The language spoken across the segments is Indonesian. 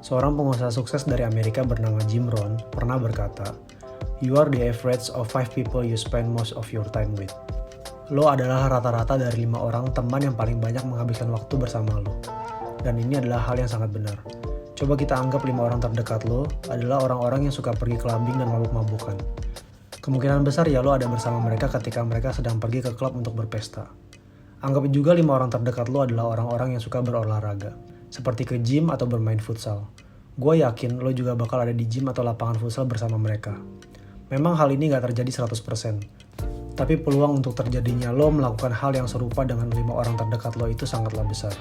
Seorang pengusaha sukses dari Amerika bernama Jim Rohn pernah berkata, "You are the average of 5 people you spend most of your time with." Lo adalah rata-rata dari 5 orang teman yang paling banyak menghabiskan waktu bersama lo. Dan ini adalah hal yang sangat benar. Coba kita anggap 5 orang terdekat lo adalah orang-orang yang suka pergi clubbing dan mabuk-mabukan. Kemungkinan besar ya lo ada bersama mereka ketika mereka sedang pergi ke klub untuk berpesta. Anggap juga 5 orang terdekat lo adalah orang-orang yang suka berolahraga, seperti ke gym atau bermain futsal. Gue yakin lo juga bakal ada di gym atau lapangan futsal bersama mereka. Memang hal ini gak terjadi 100%, tapi peluang untuk terjadinya lo melakukan hal yang serupa dengan 5 orang terdekat lo itu sangatlah besar.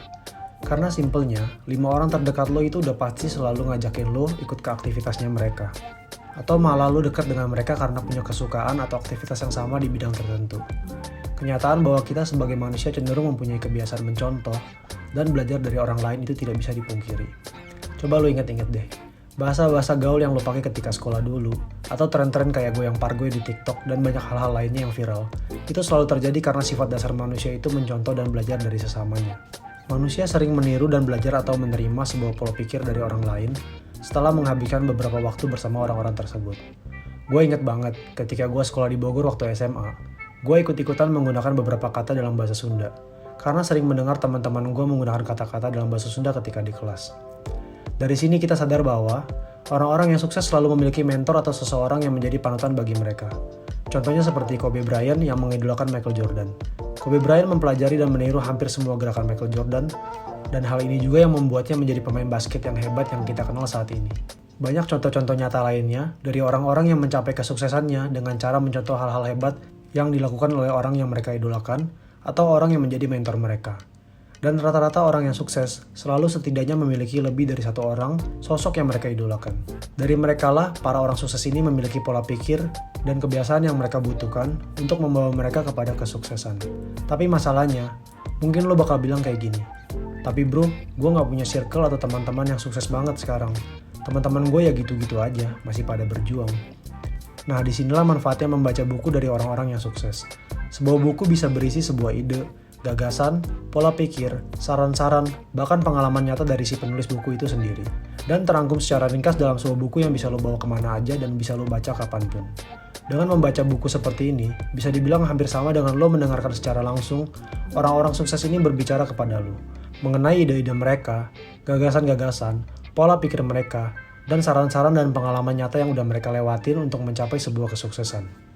Karena simpelnya, 5 orang terdekat lo itu udah pasti selalu ngajakin lo ikut ke aktivitasnya mereka. Atau malah lo dekat dengan mereka karena punya kesukaan atau aktivitas yang sama di bidang tertentu. Kenyataan bahwa kita sebagai manusia cenderung mempunyai kebiasaan mencontoh dan belajar dari orang lain itu tidak bisa dipungkiri. Coba lo inget-inget deh, bahasa-bahasa gaul yang lo pakai ketika sekolah dulu, atau tren-tren kayak goyang pargoy di TikTok dan banyak hal-hal lainnya yang viral, itu selalu terjadi karena sifat dasar manusia itu mencontoh dan belajar dari sesamanya. Manusia sering meniru dan belajar atau menerima sebuah pola pikir dari orang lain setelah menghabiskan beberapa waktu bersama orang-orang tersebut. Gue inget banget ketika gue sekolah di Bogor waktu SMA, gue ikut-ikutan menggunakan beberapa kata dalam bahasa Sunda, karena sering mendengar teman-teman gue menggunakan kata-kata dalam bahasa Sunda ketika di kelas. Dari sini kita sadar bahwa orang-orang yang sukses selalu memiliki mentor atau seseorang yang menjadi panutan bagi mereka. Contohnya seperti Kobe Bryant yang mengidolakan Michael Jordan. Kobe Bryant mempelajari dan meniru hampir semua gerakan Michael Jordan, dan hal ini juga yang membuatnya menjadi pemain basket yang hebat yang kita kenal saat ini. Banyak contoh-contoh nyata lainnya dari orang-orang yang mencapai kesuksesannya dengan cara mencontoh hal-hal hebat yang dilakukan oleh orang yang mereka idolakan atau orang yang menjadi mentor mereka. Dan rata-rata orang yang sukses selalu setidaknya memiliki lebih dari satu orang sosok yang mereka idolakan. Dari merekalah para orang sukses ini memiliki pola pikir dan kebiasaan yang mereka butuhkan untuk membawa mereka kepada kesuksesan. Tapi masalahnya, mungkin lo bakal bilang kayak gini, "Tapi bro, gue gak punya circle atau teman-teman yang sukses banget sekarang. Teman-teman gue ya gitu-gitu aja, masih pada berjuang." Nah, disinilah manfaatnya membaca buku dari orang-orang yang sukses. Sebuah buku bisa berisi sebuah ide, gagasan, pola pikir, saran-saran, bahkan pengalaman nyata dari si penulis buku itu sendiri. Dan terangkum secara ringkas dalam sebuah buku yang bisa lo bawa kemana aja dan bisa lo baca kapanpun. Dengan membaca buku seperti ini, bisa dibilang hampir sama dengan lo mendengarkan secara langsung orang-orang sukses ini berbicara kepada lo, mengenai ide-ide mereka, gagasan-gagasan, pola pikir mereka, dan saran-saran dan pengalaman nyata yang udah mereka lewatin untuk mencapai sebuah kesuksesan.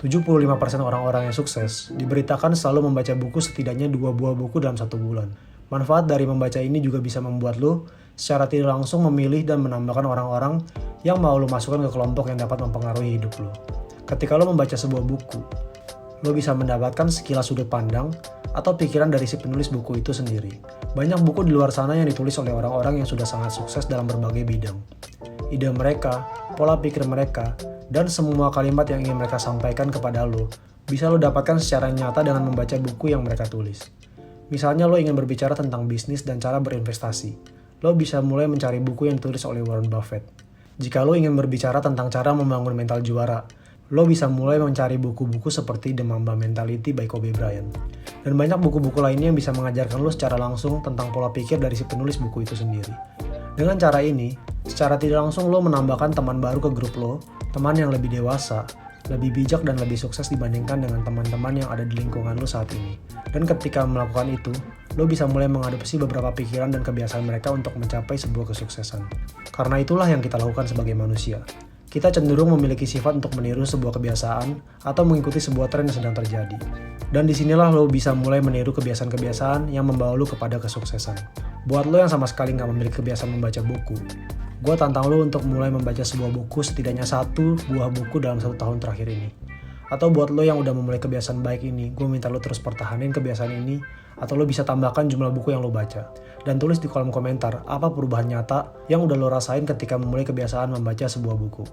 75% orang-orang yang sukses diberitakan selalu membaca buku setidaknya 2 buah buku dalam 1 bulan. Manfaat dari membaca ini juga bisa membuat lo secara tidak langsung memilih dan menambahkan orang-orang yang mau lo masukkan ke kelompok yang dapat mempengaruhi hidup lo. Ketika lo membaca sebuah buku, lo bisa mendapatkan sekilas sudut pandang atau pikiran dari si penulis buku itu sendiri. Banyak buku di luar sana yang ditulis oleh orang-orang yang sudah sangat sukses dalam berbagai bidang. Ide mereka, pola pikir mereka, dan semua kalimat yang ingin mereka sampaikan kepada lo bisa lo dapatkan secara nyata dengan membaca buku yang mereka tulis. Misalnya lo ingin berbicara tentang bisnis dan cara berinvestasi, lo bisa mulai mencari buku yang ditulis oleh Warren Buffett. Jika lo ingin berbicara tentang cara membangun mental juara, lo bisa mulai mencari buku-buku seperti The Mamba Mentality by Kobe Bryant. Dan banyak buku-buku lainnya yang bisa mengajarkan lo secara langsung tentang pola pikir dari si penulis buku itu sendiri. Dengan cara ini, secara tidak langsung lo menambahkan teman baru ke grup lo, teman yang lebih dewasa, lebih bijak dan lebih sukses dibandingkan dengan teman-teman yang ada di lingkungan lo saat ini. Dan ketika melakukan itu, lo bisa mulai mengadopsi beberapa pikiran dan kebiasaan mereka untuk mencapai sebuah kesuksesan. Karena itulah yang kita lakukan sebagai manusia. Kita cenderung memiliki sifat untuk meniru sebuah kebiasaan atau mengikuti sebuah tren yang sedang terjadi. Dan disinilah lo bisa mulai meniru kebiasaan-kebiasaan yang membawa lo kepada kesuksesan. Buat lo yang sama sekali nggak memiliki kebiasaan membaca buku, gue tantang lo untuk mulai membaca sebuah buku setidaknya 1 buah buku dalam 1 tahun terakhir ini. Atau buat lo yang udah memulai kebiasaan baik ini, gue minta lo terus pertahanin kebiasaan ini, atau lo bisa tambahkan jumlah buku yang lo baca. Dan tulis di kolom komentar apa perubahan nyata yang udah lo rasain ketika memulai kebiasaan membaca sebuah buku.